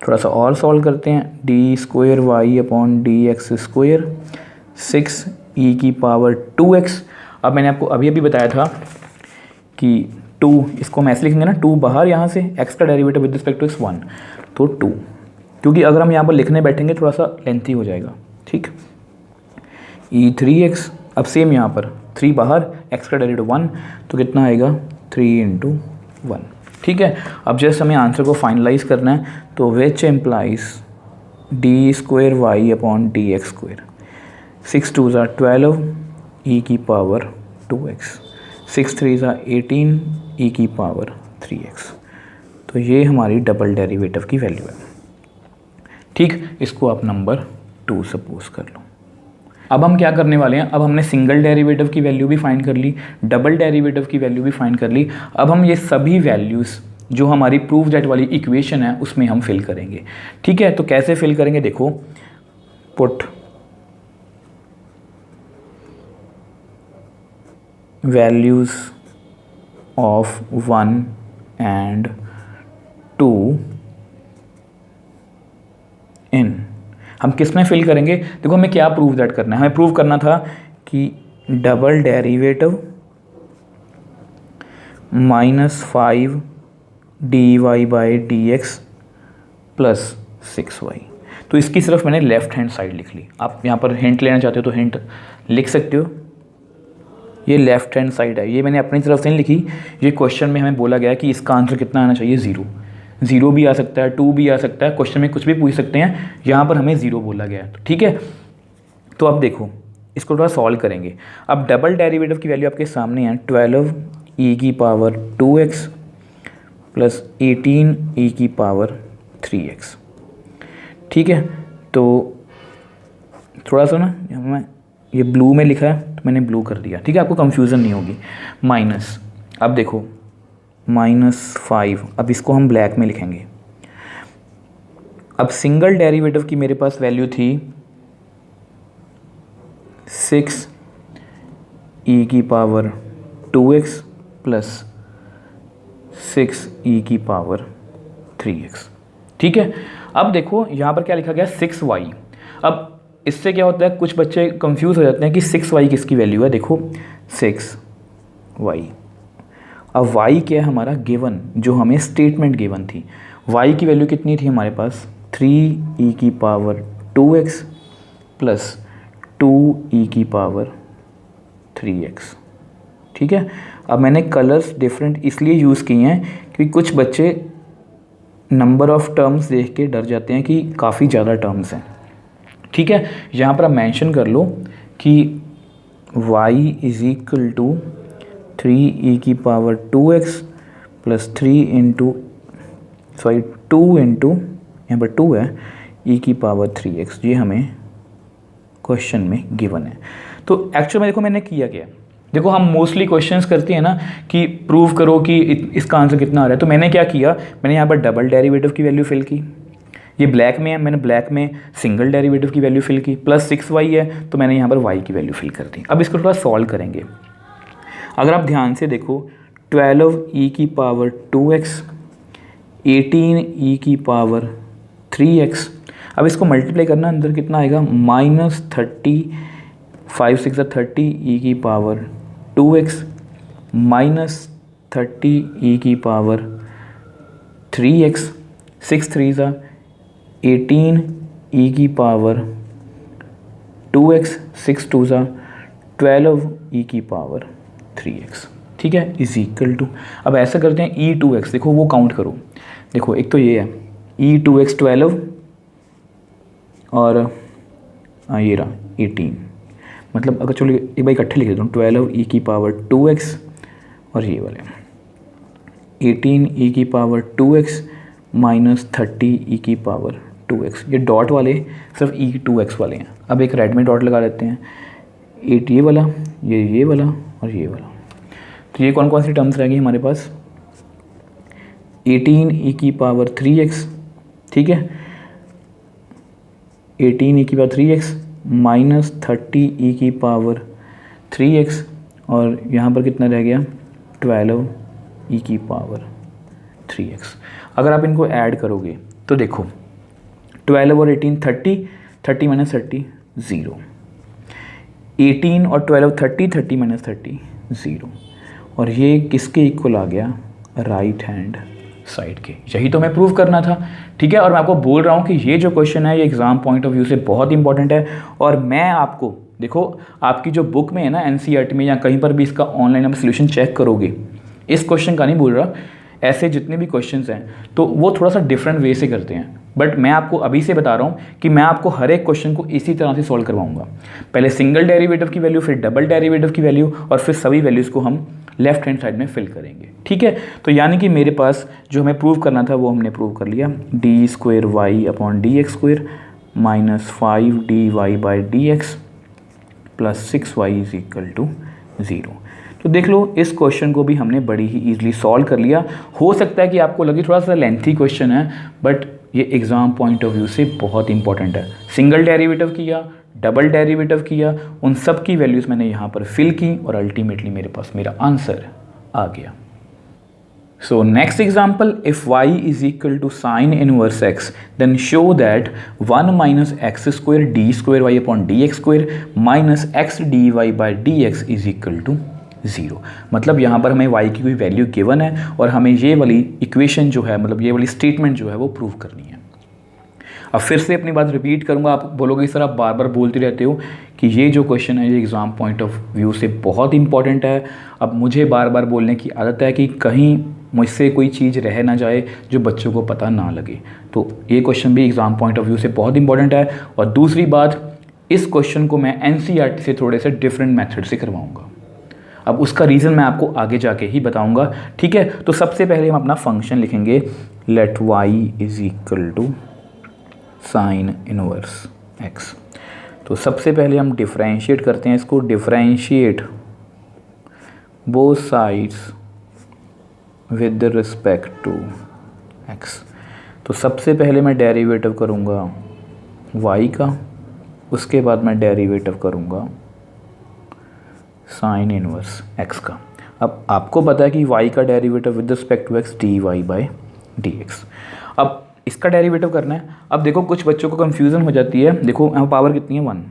थोड़ा सा और सॉल्व करते हैं, d²y/dx², 6 e की पावर 2x। अब मैंने आपको अभी बताया था कि 2, इसको हम ऐसे लिखेंगे ना, 2 बाहर, यहाँ से x का derivative with respect to x 1, तो 2, क्योंकि अगर हम यहाँ पर लिखने बैठेंगे थोड़ा सा लेंथी हो जाएगा। ठीक, e3x, अब सेम यहाँ पर 3 बाहर, x का डेरिवेटिव 1, तो कितना आएगा 3 × 1। ठीक है, अब जस्ट हमें आंसर को फाइनलाइज करना है, तो विच एम्प्लाइज d²y/dx², 6 2 12 e की पावर 2x, 6 3 18 e की पावर 3x। तो ये हमारी डबल डेरिवेटिव की वैल्यू है। ठीक, इसको आप नंबर 2 सपोज कर लो। अब हम क्या करने वाले हैं, अब हमने सिंगल डेरिवेटिव की वैल्यू भी फाइंड कर ली, डबल डेरिवेटिव की वैल्यू भी फाइंड कर ली। अब हम ये सभी वैल्यूज़ जो हमारी प्रूफ दैट वाली इक्वेशन है उसमें हम फिल करेंगे। ठीक है, तो कैसे फिल करेंगे, देखो, पुट वैल्यूज़ ऑफ 1 and 2 इन, हम किस में फिल करेंगे, देखो हमें क्या प्रूव दैट करना है, हमें प्रूव करना था कि डबल डेरिवेटिव -5 dy/dx + 6y। तो इसकी सिर्फ मैंने लेफ्ट हैंड साइड लिख ली। आप यहाँ पर हिंट लेना चाहते हो तो हिंट लिख सकते हो, ये लेफ्ट हैंड साइड है, ये मैंने अपनी तरफ से नहीं लिखी, ये क्वेश्चन में हमें बोला गया है कि इसका आंसर कितना आना चाहिए, 0 भी आ सकता है, 2 भी आ सकता है, क्वेश्चन में कुछ भी पूछ सकते हैं, यहाँ पर हमें 0 बोला गया है। ठीक है, तो अब देखो इसको थोड़ा सॉल्व करेंगे। अब डबल डेरिवेटिव की वैल्यू आपके सामने है, 12 e की पावर 2x + 18 e की पावर 3x। ठीक है, तो थोड़ा सा ना मैं ये ब्लू में लिखा है तो मैंने ब्लू कर दिया, ठीक है, आपको कंफ्यूजन नहीं होगी। माइनस, अब देखो -5, अब इसको हम ब्लैक में लिखेंगे। अब सिंगल डेरिवेटिव की मेरे पास वैल्यू थी 6 e की पावर 2x प्लस 6 e की पावर 3x। ठीक है, अब देखो यहाँ पर क्या लिखा गया 6y। अब इससे क्या होता है, कुछ बच्चे कंफ्यूज हो जाते हैं कि 6y किसकी वैल्यू है। देखो 6y, अब y क्या है हमारा गिवन, जो हमें स्टेटमेंट गिवन थी। y की वैल्यू कितनी थी हमारे पास 3 e की पावर 2x प्लस 2 e की पावर 3x। ठीक है, अब मैंने कलर्स डिफरेंट इसलिए यूज़ किए हैं क्योंकि कुछ बच्चे नंबर ऑफ़ टर्म्स देख के डर जाते हैं कि काफ़ी ज़्यादा टर्म्स हैं। ठीक है, यहाँ पर आप मेंशन कर लो कि y is equal to 3 e की पावर 2x प्लस 2 इंटू यहाँ पर 2 है e की पावर 3x। ये हमें क्वेश्चन में गिवन है। तो एक्चुअल में देखो मैंने किया क्या, देखो हम मोस्टली क्वेश्चंस करते हैं ना कि प्रूव करो कि इसका आंसर कितना आ रहा है। तो मैंने क्या किया, मैंने यहाँ पर डबल डेरिवेटिव की वैल्यू फिल की, ये ब्लैक में है, मैंने ब्लैक में सिंगल डेरिवेटिव की वैल्यू फिल की, प्लस 6y है तो मैंने यहाँ पर y की वैल्यू फिल कर दी। अब इसको थोड़ा सॉल्व करेंगे। अगर आप ध्यान से देखो 12 e की पावर 2x 18 e की पावर 3x, अब इसको मल्टीप्लाई करना, अंदर कितना आएगा -30, 5 6 30 e की पावर 2x -30 e की पावर 3x, 6 3 18 e की पावर 2x, 6 2 12 e की पावर 3x। ठीक है, इज इक्वल टू, अब ऐसा करते हैं e2x, देखो वो काउंट करो। देखो एक तो ये है e2x 12 और ये रहा 18, मतलब अगर चलो एक बार इकट्ठे लिख देता हूँ 12 e की पावर 2x और ये वाले 18 e की पावर 2x -30 e की पावर 2x। ये डॉट वाले सिर्फ e2x वाले हैं। अब एक रेड में डॉट लगा लेते हैं, 8 ये वाला, ये वाला और ये वाला। तो ये कौन कौन सी टर्म्स रहेंगी हमारे पास, 18 e की पावर 3x, ठीक है, 18 e की पावर 3x -30 e की पावर 3x और यहाँ पर कितना रह गया 12 e की पावर 3x। अगर आप इनको ऐड करोगे तो देखो 12 और 18 30, 30 माइनस 30 0, 18 और 12 30, 30 माइनस 30 0, और ये किसके इक्वल आ गया, राइट हैंड साइड के। यही तो हमें प्रूव करना था। ठीक है, और मैं आपको बोल रहा हूँ कि ये जो क्वेश्चन है ये एग्ज़ाम पॉइंट ऑफ व्यू से बहुत इंपॉर्टेंट है। और मैं आपको देखो आपकी जो बुक में है ना एनसीईआरटी में या कहीं पर भी इसका ऑनलाइन आप सोल्यूशन चेक करोगे, इस क्वेश्चन का नहीं बोल रहा, ऐसे जितने भी क्वेश्चंस हैं तो वो थोड़ा सा डिफरेंट वे से करते हैं, बट मैं आपको अभी से बता रहा हूँ कि मैं आपको हर एक क्वेश्चन को इसी तरह से सॉल्व करवाऊंगा। पहले सिंगल डेरिवेटिव की वैल्यू, फिर डबल डेरिवेटिव की वैल्यू, और फिर सभी वैल्यूज़ को हम लेफ्ट हैंड साइड में फिल करेंगे। ठीक है, तो यानी कि मेरे पास जो हमें प्रूव करना था वो हमने प्रूव कर लिया, d2y/dx² -5dy/dx प्लस 6y = 0। तो देख लो इस क्वेश्चन को भी हमने बड़ी ही ईजिली सॉल्व कर लिया। हो सकता है कि आपको लगे थोड़ा सा लेंथी क्वेश्चन है, बट ये एग्ज़ाम पॉइंट ऑफ व्यू से बहुत इंपॉर्टेंट है। सिंगल डेरिवेटिव किया, डबल डेरिवेटिव किया, उन सब की वैल्यूज़ मैंने यहाँ पर फिल की और अल्टीमेटली मेरे पास मेरा आंसर आ गया। So next example, if y is equal to sin inverse x, then show that 1 minus x square d² y/dx² minus x dy/dx is equal to 0। मतलब यहाँ पर हमें y की कोई वैल्यू गिवन है और हमें ये वाली इक्वेशन जो है, मतलब ये वाली स्टेटमेंट जो है वो प्रूव करनी है। अब फिर से अपनी बात रिपीट करूँगा, आप बोलोगे सर आप बार बार बोलते रहते हो कि ये जो क्वेश्चन है ये एग्ज़ाम पॉइंट ऑफ व्यू से बहुत इंपॉर्टेंट है। अब मुझे बार बार बोलने की आदत है कि कहीं मुझसे कोई चीज़ रह ना जाए जो बच्चों को पता ना लगे, तो ये क्वेश्चन भी एग्ज़ाम पॉइंट ऑफ व्यू से बहुत इंपॉर्टेंट है। और दूसरी बात, इस क्वेश्चन को मैं एनसीईआरटी से थोड़े से डिफरेंट मेथड से करवाऊँगा। अब उसका रीज़न मैं आपको आगे जाके ही बताऊंगा, ठीक है। तो सबसे पहले हम अपना फंक्शन लिखेंगे, let y is equal to sine inverse x. तो सबसे पहले हम डिफरेंशिएट करते हैं इसको, differentiate both sides with respect to x. तो सबसे पहले मैं डेरिवेटिव करूँगा y का, उसके बाद मैं डेरिवेटिव करूँगा साइन इनवर्स x का। अब आपको पता है कि y का derivative with respect to x dy by dx। अब इसका डेरिवेटिव करना है। अब देखो कुछ बच्चों को कन्फ्यूज़न हो जाती है, देखो यहाँ पावर कितनी है 1।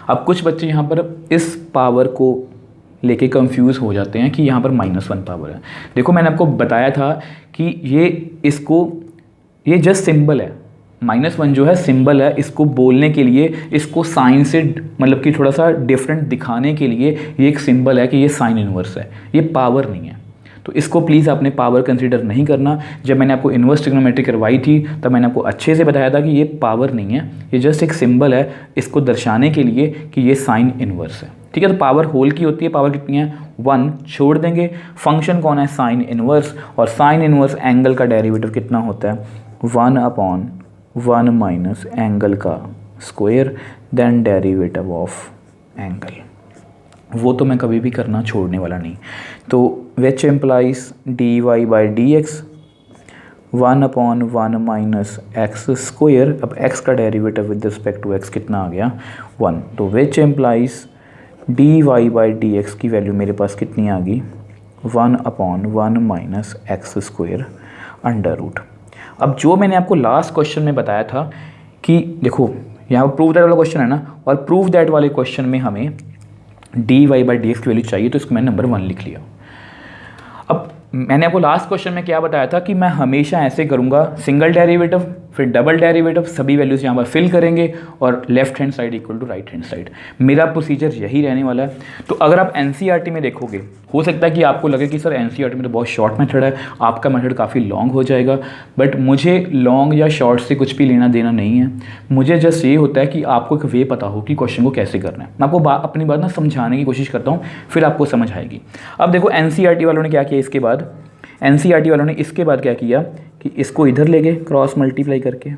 अब कुछ बच्चे यहाँ पर इस पावर को लेके कंफ्यूज हो जाते हैं कि यहाँ पर -1 पावर है। देखो मैंने आपको बताया था कि ये जस्ट सिंबल है, -1 जो है सिंबल है, इसको बोलने के लिए, इसको साइन से मतलब कि थोड़ा सा डिफरेंट दिखाने के लिए ये एक सिंबल है कि ये साइन इनवर्स है, ये पावर नहीं है। तो इसको प्लीज़ आपने पावर कंसीडर नहीं करना। जब मैंने आपको इन्वर्स ट्रिग्नोमेट्री करवाई थी तब मैंने आपको अच्छे से बताया था कि ये पावर नहीं है, ये जस्ट एक सिंबल है इसको दर्शाने के लिए कि ये साइन इनवर्स है, ठीक है। तो पावर होल की होती है, पावर कितनी है 1, छोड़ देंगे। फंक्शन कौन है साइन इनवर्स, और साइन इनवर्स एंगल का डेरिवेटिव कितना होता है 1/1 माइनस एंगल का square then derivative of angle. वो तो मैं कभी भी करना छोड़ने वाला नहीं। तो which implies d y by d x 1/1 minus x square. अब x का derivative with respect to x कितना आ गया 1। तो which implies d y by d x की वैल्यू मेरे पास कितनी आ गई 1/1 minus x square under root. अब जो मैंने आपको लास्ट क्वेश्चन में बताया था कि देखो यहाँ पर प्रूव दैट वाला क्वेश्चन है ना, और प्रूव दैट वाले क्वेश्चन में हमें d y by d x की वैल्यू चाहिए, तो इसको मैंने नंबर 1 लिख लिया। अब मैंने आपको लास्ट क्वेश्चन में क्या बताया था कि मैं हमेशा ऐसे करूँगा, सिंगल डेरिवेटिव फिर डबल डेरिवेटिव, सभी वैल्यूज़ यहाँ पर फिल करेंगे और left hand side equal to right hand side. मेरा प्रोसीजर यही रहने वाला है। तो अगर आप एनसीईआरटी में देखोगे, हो सकता है कि आपको लगे कि सर एनसीईआरटी में तो बहुत शॉर्ट मेथड है, आपका मेथड काफ़ी लॉन्ग हो जाएगा, बट मुझे लॉन्ग या शॉर्ट से कुछ भी लेना देना नहीं है। मुझे जस्ट ये होता है कि आपको एक वे पता हो कि क्वेश्चन को कैसे करना है। मैं आपको अपनी बात ना समझाने की कोशिश करता हूँ, फिर आपको समझ आएगी। अब देखो एनसीईआरटी वालों ने क्या किया, इसके बाद एनसीईआरटी वालों ने इसके बाद क्या किया कि इसको इधर ले गए क्रॉस मल्टीप्लाई करके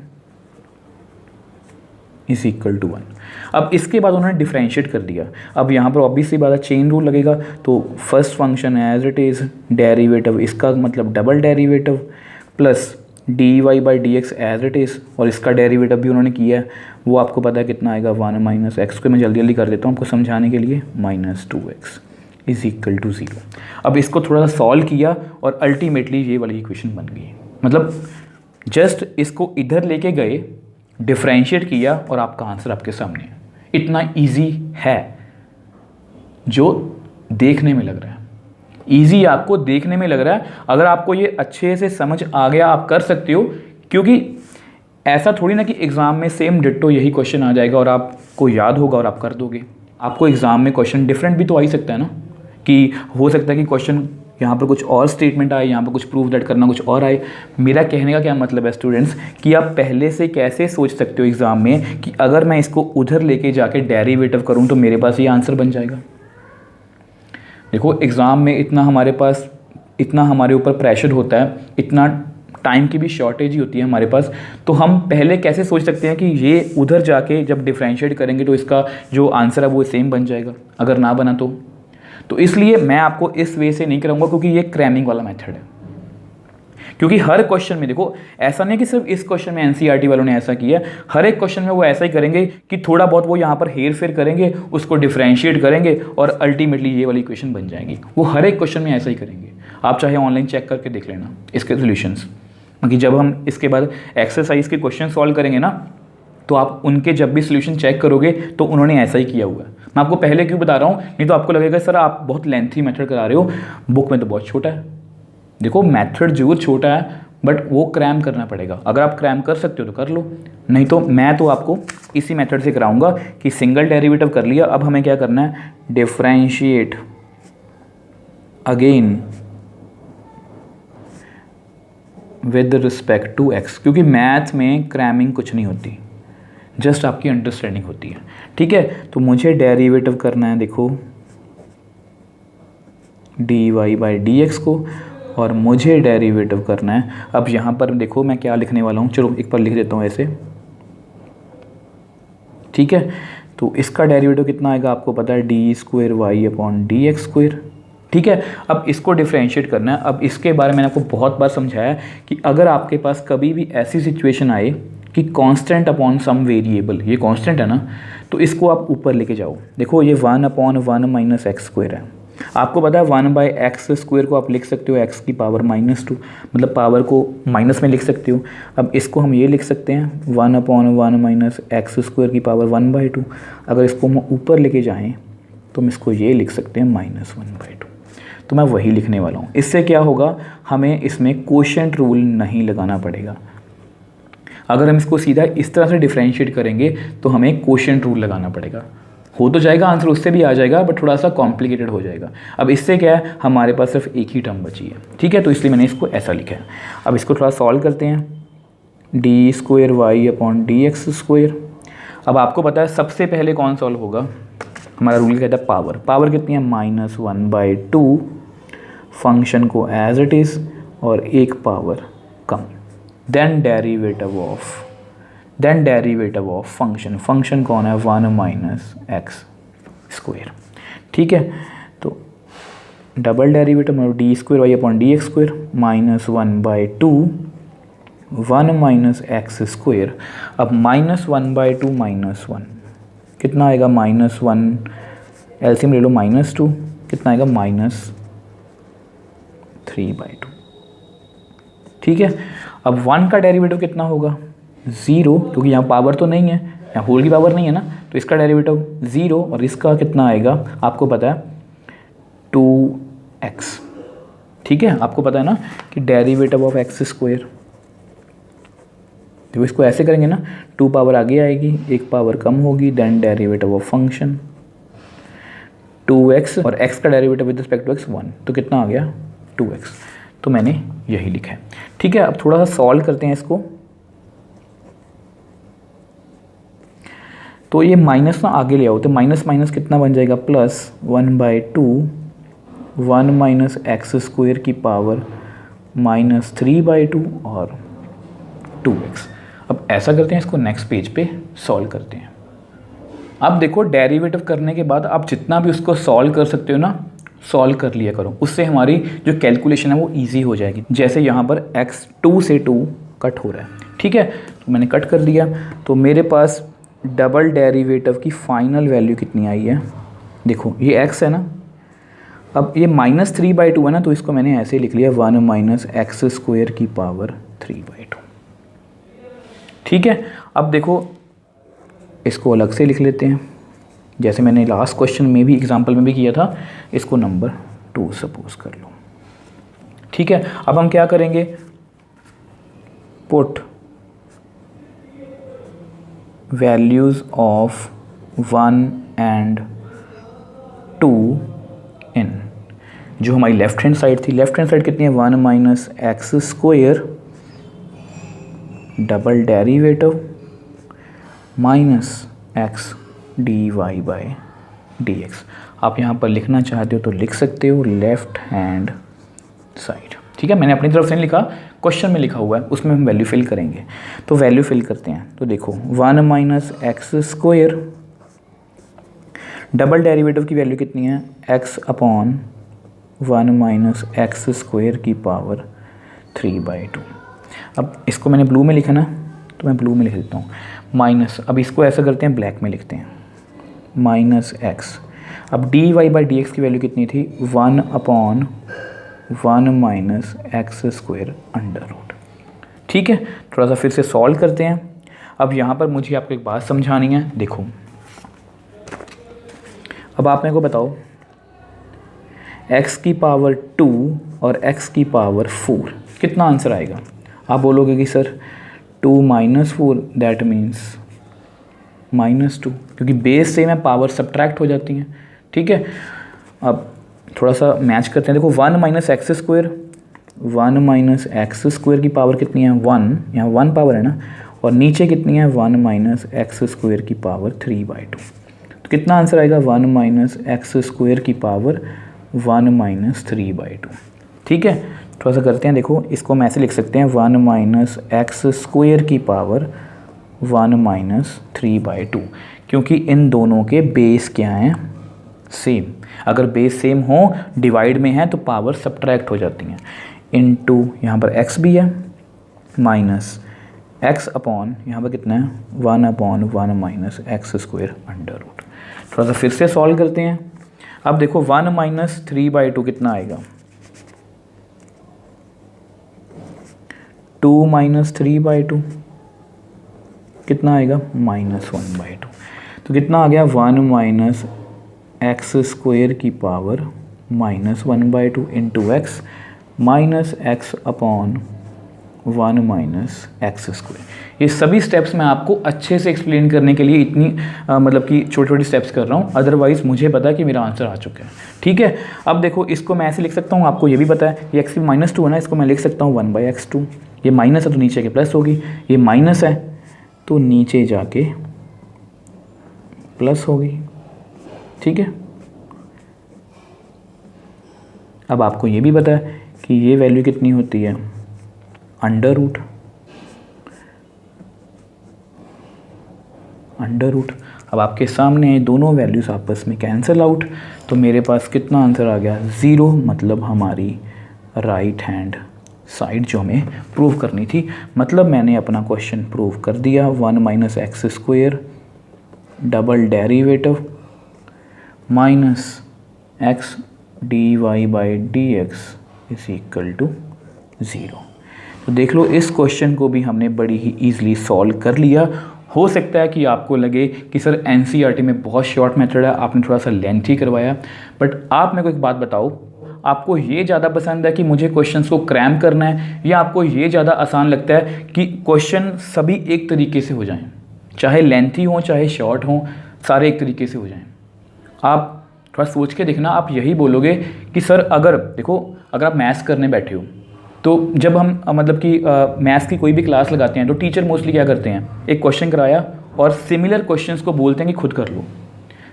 इज इक्वल टू 1। अब इसके बाद उन्होंने डिफरेंशिएट कर दिया। अब यहाँ पर ऑब्वियसली बात है चेन रूल लगेगा, तो first function as it is derivative, इसका मतलब double derivative plus d y by d x as it is, और इसका डेरिवेटिव भी उन्होंने किया है, वो आपको पता है कितना आएगा 1 माइनस एक्स को मैं जल्दी जल्दी कर देता हूँ आपको समझाने के लिए, -2x इज इक्वल टू 0। अब इसको थोड़ा सा सॉल्व किया और अल्टीमेटली ये वाली इक्वेशन बन गई। मतलब जस्ट इसको इधर लेके गए, डिफरेंशिएट किया और आपका आंसर आपके सामने है। इतना इजी है जो देखने में लग रहा है, इजी आपको देखने में लग रहा है। अगर आपको ये अच्छे से समझ आ गया आप कर सकते हो, क्योंकि ऐसा थोड़ी ना कि एग्ज़ाम में सेम डिट्टो यही क्वेश्चन आ जाएगा और आपको याद होगा और आप कर दोगे। आपको एग्ज़ाम में क्वेश्चन डिफरेंट भी तो आ ही सकता है ना, कि हो सकता है कि क्वेश्चन यहाँ पर कुछ और स्टेटमेंट आए, यहाँ पर कुछ प्रूफ दैट करना कुछ और आए। मेरा कहने का क्या मतलब है स्टूडेंट्स, कि आप पहले से कैसे सोच सकते हो एग्ज़ाम में कि अगर मैं इसको उधर लेके जाके डेरिवेटिव करूँ तो मेरे पास ये आंसर बन जाएगा। देखो एग्ज़ाम में इतना हमारे ऊपर प्रेशर होता है, इतना टाइम की भी शॉर्टेज ही होती है हमारे पास, तो हम पहले कैसे सोच सकते हैं कि ये उधर जाके जब डिफरेंशिएट करेंगे तो इसका जो आंसर है वो सेम बन जाएगा, अगर ना बना तो इसलिए मैं आपको इस वे से नहीं कराऊंगा, क्योंकि ये क्रैमिंग वाला मेथड है। क्योंकि हर क्वेश्चन में देखो ऐसा नहीं है कि सिर्फ इस क्वेश्चन में एनसीईआरटी वालों ने ऐसा किया, हर एक क्वेश्चन में वो ऐसा ही करेंगे कि थोड़ा बहुत वो यहाँ पर हेर फेर करेंगे, उसको डिफरेंशिएट करेंगे और अल्टीमेटली ये वाली इक्वेशन बन जाएगी। वो हर एक क्वेश्चन में ऐसा ही करेंगे। आप चाहे ऑनलाइन चेक करके देख लेना इसके सोल्यूशंस, क्योंकि जब हम इसके बाद एक्सरसाइज के क्वेश्चन सॉल्व करेंगे ना, तो आप उनके जब भी सोल्यूशन चेक करोगे तो उन्होंने ऐसा ही किया हुआ है। मैं आपको पहले क्यों बता रहा हूँ, नहीं तो आपको लगेगा सर आप बहुत लेंथी मेथड करा रहे हो, बुक में तो बहुत छोटा है। देखो मेथड जरूर छोटा है, बट वो क्रैम करना पड़ेगा। अगर आप क्रैम कर सकते हो तो कर लो, नहीं तो मैं तो आपको इसी मेथड से कराऊंगा कि सिंगल डेरिवेटिव कर लिया, अब हमें क्या करना है, differentiate again with respect to x. क्योंकि मैथ में क्रैमिंग कुछ नहीं होती, जस्ट आपकी अंडरस्टैंडिंग होती है, ठीक है। तो मुझे डेरिवेटिव करना है, देखो d y by d x को, और मुझे डेरिवेटिव करना है। अब यहाँ पर देखो मैं क्या लिखने वाला हूँ, चलो एक बार लिख देता हूँ ऐसे, ठीक है। तो इसका डेरिवेटिव कितना आएगा आपको पता है, d square y upon d x square, ठीक है। अब इसको डिफ्रेंशिएट करना है। अब इसके बारे में मैंने आपको बहुत बार समझाया कि अगर आपके पास कभी भी ऐसी सिचुएशन आए कि कांस्टेंट अपॉन सम वेरिएबल, ये कांस्टेंट है ना, तो इसको आप ऊपर लेके जाओ। देखो ये 1 अपॉन 1 माइनस एक्स स्क्वायर है, आपको पता है 1 बाई एक्स स्क्वायर को आप लिख सकते हो एक्स की पावर -2, मतलब पावर को माइनस में लिख सकते हो। अब इसको हम ये लिख सकते हैं 1 अपॉन 1 माइनस एक्स स्क्वायर की पावर 1/2। अगर इसको हम ऊपर लेके जाएँ तो हम इसको ये लिख सकते हैं -1/2। तो मैं वही लिखने वाला हूँ। इससे क्या होगा, हमें इसमें कोशेंट रूल नहीं लगाना पड़ेगा। अगर हम इसको सीधा इस तरह से डिफरेंशिएट करेंगे तो हमें कोशेंट रूल लगाना पड़ेगा। हो तो जाएगा, आंसर उससे भी आ जाएगा, बट थोड़ा सा कॉम्प्लिकेटेड हो जाएगा। अब इससे क्या है, हमारे पास सिर्फ एक ही टर्म बची है, ठीक है। तो इसलिए मैंने इसको ऐसा लिखा है। अब इसको थोड़ा सॉल्व करते हैं, d square y upon d x square. अब आपको पता है सबसे पहले कौन सॉल्व होगा, हमारा रूल कहता है पावर। पावर कितनी है, -1/2, फंक्शन को एज इट इज़ और एक पावर कम, then derivative of function. Function कौन है, 1 माइनस एक्स स्क्वायर, ठीक है। तो डबल डेरिवेटिव मतलब d square y upon d x square -1/2 1 minus x square. अब -1/2 -1 कितना आएगा, -1 एलसीएम ले लो, -2 कितना आएगा, -3/2, ठीक है। अब 1 का डेरिवेटिव कितना होगा, 0, क्योंकि यहाँ पावर तो नहीं है, यहाँ होल की पावर नहीं है ना, तो इसका डेरिवेटिव 0, और इसका कितना आएगा आपको पता है 2x, ठीक है। आपको पता है ना कि डेरिवेटिव ऑफ एक्स स्क्वायर, तो इसको ऐसे करेंगे ना, 2 पावर आगे आएगी, एक पावर कम होगी, then derivative of function 2x, और x का derivative with respect to x 1, तो कितना आ गया 2x। तो मैंने यही लिखा है, ठीक है। अब थोड़ा सा सॉल्व करते हैं इसको। तो ये माइनस ना आगे ले आओ, तो माइनस माइनस कितना बन जाएगा, +1/2 1 माइनस एक्स स्क्वायर की पावर -3/2 और 2x। अब ऐसा करते हैं, इसको नेक्स्ट पेज पे सॉल्व करते हैं। अब देखो डेरिवेटिव करने के बाद आप जितना भी उसको सॉल्व कर सकते हो ना, सॉल्व कर लिया करो, उससे हमारी जो कैलकुलेशन है वो इजी हो जाएगी। जैसे यहाँ पर x 2 से 2 कट हो रहा है, ठीक है, तो मैंने कट कर दिया। तो मेरे पास डबल डेरिवेटिव की फाइनल वैल्यू कितनी आई है, देखो ये x है ना, अब ये -3/2 है ना, तो इसको मैंने ऐसे लिख लिया 1 माइनस एक्स स्क्वायर की पावर 3/2, ठीक है। अब देखो इसको अलग से लिख लेते हैं, जैसे मैंने लास्ट क्वेश्चन में भी एग्जांपल में भी किया था। इसको नंबर 2 सपोज कर लो, ठीक है। अब हम क्या करेंगे, put values of 1 and 2 in, जो हमारी लेफ्ट हैंड साइड थी, लेफ्ट हैंड साइड कितनी है, 1 minus x square double derivative minus x d y by d x. आप यहाँ पर लिखना चाहते हो तो लिख सकते हो लेफ्ट हैंड साइड, ठीक है। मैंने अपनी तरफ से नहीं लिखा, क्वेश्चन में लिखा हुआ है, उसमें हम वैल्यू फिल करेंगे। तो वैल्यू फिल करते हैं, तो देखो 1 minus x square, double derivative की वैल्यू कितनी है, x upon 1 minus x square की पावर 3/2। अब इसको मैंने ब्लू में लिखा ना, तो मैं ब्लू में लिख देता हूँ माइनस। अब इसको ऐसा करते हैं, ब्लैक में लिखते हैं माइनस एक्स। अब d y by d x की वैल्यू कितनी थी, 1 upon 1 minus x square under root, ठीक है। थोड़ा सा फिर से सॉल्व करते हैं। अब यहाँ पर मुझे आपको एक बात समझानी है, देखो अब आप मेरे को बताओ x की पावर 2 और x की पावर 4 कितना आंसर आएगा। आप बोलोगे कि सर 2 माइनस 4 दैट मीन्स -2, क्योंकि बेस से में पावर सब्ट्रैक्ट हो जाती हैं, ठीक है। अब थोड़ा सा मैच करते हैं, देखो 1 minus x square, 1 minus x square की पावर कितनी है 1, यहाँ 1 पावर है ना, और नीचे कितनी है 1 माइनस एक्स स्क्वायर की पावर 3/2। तो कितना आंसर आएगा, 1 माइनस एक्स स्क्वायर की पावर 1 माइनस 3/2। ठीक है, थोड़ा सा करते हैं, देखो इसको हम ऐसे लिख सकते हैं 1 माइनस एक्स स्क्वायर की पावर 1 माइनस 3/2, क्योंकि इन दोनों के बेस क्या हैं, सेम। अगर बेस सेम हो, डिवाइड में है, तो पावर सब्ट्रैक्ट हो जाती हैं। इनटू यहाँ पर x भी है, माइनस x अपॉन यहाँ पर कितना है 1/1 minus x square under root. थोड़ा सा फिर से सॉल्व करते हैं। अब देखो 1 माइनस 3/2 कितना आएगा, 2 माइनस 3/2 कितना आएगा, -1/2। तो कितना आ गया, 1 माइनस एक्स स्क्वायर की power -1/2 into x minus x upon 1 minus x square. ये सभी स्टेप्स मैं आपको अच्छे से एक्सप्लेन करने के लिए इतनी मतलब कि छोटी छोटी स्टेप्स कर रहा हूँ, अदरवाइज़ मुझे पता है कि मेरा आंसर आ चुका है। ठीक है, अब देखो इसको मैं ऐसे लिख सकता हूँ, आपको ये भी पता है, ये x की -2 है ना, इसको मैं लिख सकता हूँ 1/x2। ये माइनस है तो नीचे के प्लस होगी, ये माइनस है तो नीचे जाके प्लस होगी। ठीक है, अब आपको ये भी पता है कि ये वैल्यू कितनी होती है, अंडर रूट। अब आपके सामने दोनों वैल्यूज आपस में कैंसिल आउट, तो मेरे पास कितना आंसर आ गया, 0। मतलब हमारी राइट हैंड साइड जो हमें प्रूव करनी थी, मतलब मैंने अपना क्वेश्चन प्रूव कर दिया। 1 minus x square double derivative minus x d y by d x is equal to 0। तो देख लो, इस क्वेश्चन को भी हमने बड़ी ही ईजिली सॉल्व कर लिया। हो सकता है कि आपको लगे कि सर एनसीईआरटी में बहुत शॉर्ट मेथड है, आपने थोड़ा सा लेंथी करवाया, बट आप मेरे को एक बात बताओ, आपको ये ज़्यादा पसंद है कि मुझे क्वेश्चंस को क्रैम करना है, या आपको ये ज़्यादा आसान लगता है कि क्वेश्चन सभी एक तरीके से हो जाएं, चाहे लेंथी हो चाहे शॉर्ट हो, सारे एक तरीके से हो जाएं? आप थोड़ा सोच के देखना, आप यही बोलोगे कि सर अगर देखो, अगर आप मैथ्स करने बैठे हो, तो जब हम मतलब कि मैथ्स की कोई भी क्लास लगाते हैं तो टीचर मोस्टली क्या करते हैं, एक क्वेश्चन कराया और सिमिलर क्वेश्चंस को बोलते हैं कि खुद कर लो।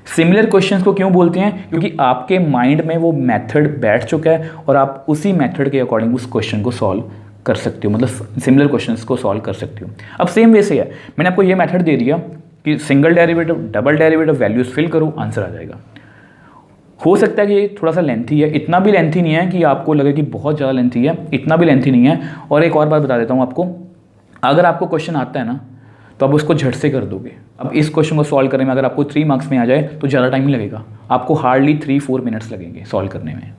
सिमिलर क्वेश्चंस को क्यों बोलते हैं, क्योंकि आपके माइंड में वो मेथड बैठ चुका है और आप उसी मेथड के अकॉर्डिंग उस क्वेश्चन को सॉल्व कर सकते हो, मतलब सिमिलर क्वेश्चंस को सॉल्व कर सकते हो। अब सेम वे से है, मैंने आपको ये मेथड दे दिया कि single derivative double derivative values fill करो, आंसर आ जाएगा। हो सकता है कि ये थोड़ा सा लेंथी है, इतना भी लेंथी नहीं है कि आपको लगे कि बहुत ज़्यादा लेंथी है, इतना भी लेंथी नहीं है। और एक और बात बता देता हूँ आपको, अगर आपको क्वेश्चन आता है ना तो आप उसको झट से कर दोगे। अब इस क्वेश्चन को सॉल्व करने में अगर आपको 3 मार्क्स में आ जाए तो ज़्यादा टाइम नहीं लगेगा, आपको हार्डली 3-4 मिनट्स लगेंगे सॉल्व करने में।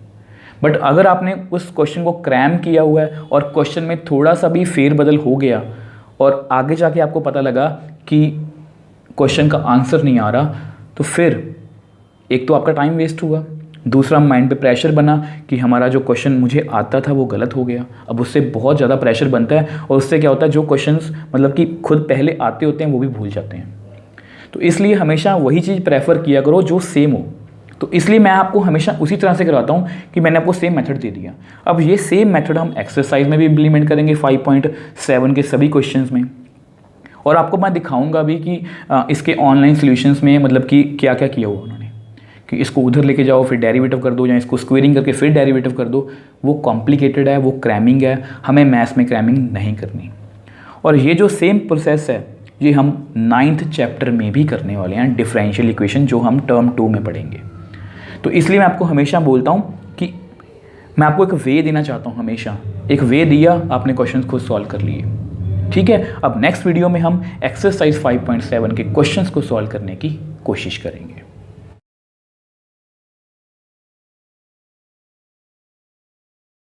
बट अगर आपने उस क्वेश्चन को क्रैम किया हुआ है और क्वेश्चन में थोड़ा सा भी फेरबदल हो गया और आगे जाके आपको पता लगा कि क्वेश्चन का आंसर नहीं आ रहा, तो फिर एक तो आपका टाइम वेस्ट हुआ, दूसरा माइंड पे प्रेशर बना कि हमारा जो क्वेश्चन मुझे आता था वो गलत हो गया। अब उससे बहुत ज़्यादा प्रेशर बनता है और उससे क्या होता है, जो क्वेश्चंस मतलब कि खुद पहले आते होते हैं वो भी भूल जाते हैं। तो इसलिए हमेशा वही चीज़ प्रेफर किया करो जो सेम हो। तो इसलिए मैं आपको हमेशा उसी तरह से करवाता हूँ कि मैंने आपको सेम मेथड दे दिया। अब ये सेम मेथड हम एक्सरसाइज में भी इम्प्लीमेंट करेंगे 5.7 के सभी क्वेश्चन में, और आपको मैं दिखाऊँगा भी कि इसके ऑनलाइन सोल्यूशंस में मतलब कि क्या क्या किया हुआ उन्होंने, कि इसको उधर लेके जाओ फिर डेरिवेटिव कर दो, या इसको स्क्वेयरिंग करके फिर डेरिवेटिव कर दो। वो कॉम्प्लिकेटेड है, वो क्रैमिंग है, हमें मैथ्स में क्रैमिंग नहीं करनी। और ये जो सेम प्रोसेस है ये हम 9th चैप्टर में भी करने वाले हैं, डिफरेंशियल इक्वेशन, जो हम टर्म 2 में पढ़ेंगे। तो इसलिए मैं आपको हमेशा बोलता हूँ कि मैं आपको एक वे देना चाहता हूँ, हमेशा एक वे दिया, आपने क्वेश्चन खुद सॉल्व कर लिए। ठीक है, अब नेक्स्ट वीडियो में हम एक्सरसाइज 5.7 के क्वेश्चंस को सॉल्व करने की कोशिश करेंगे।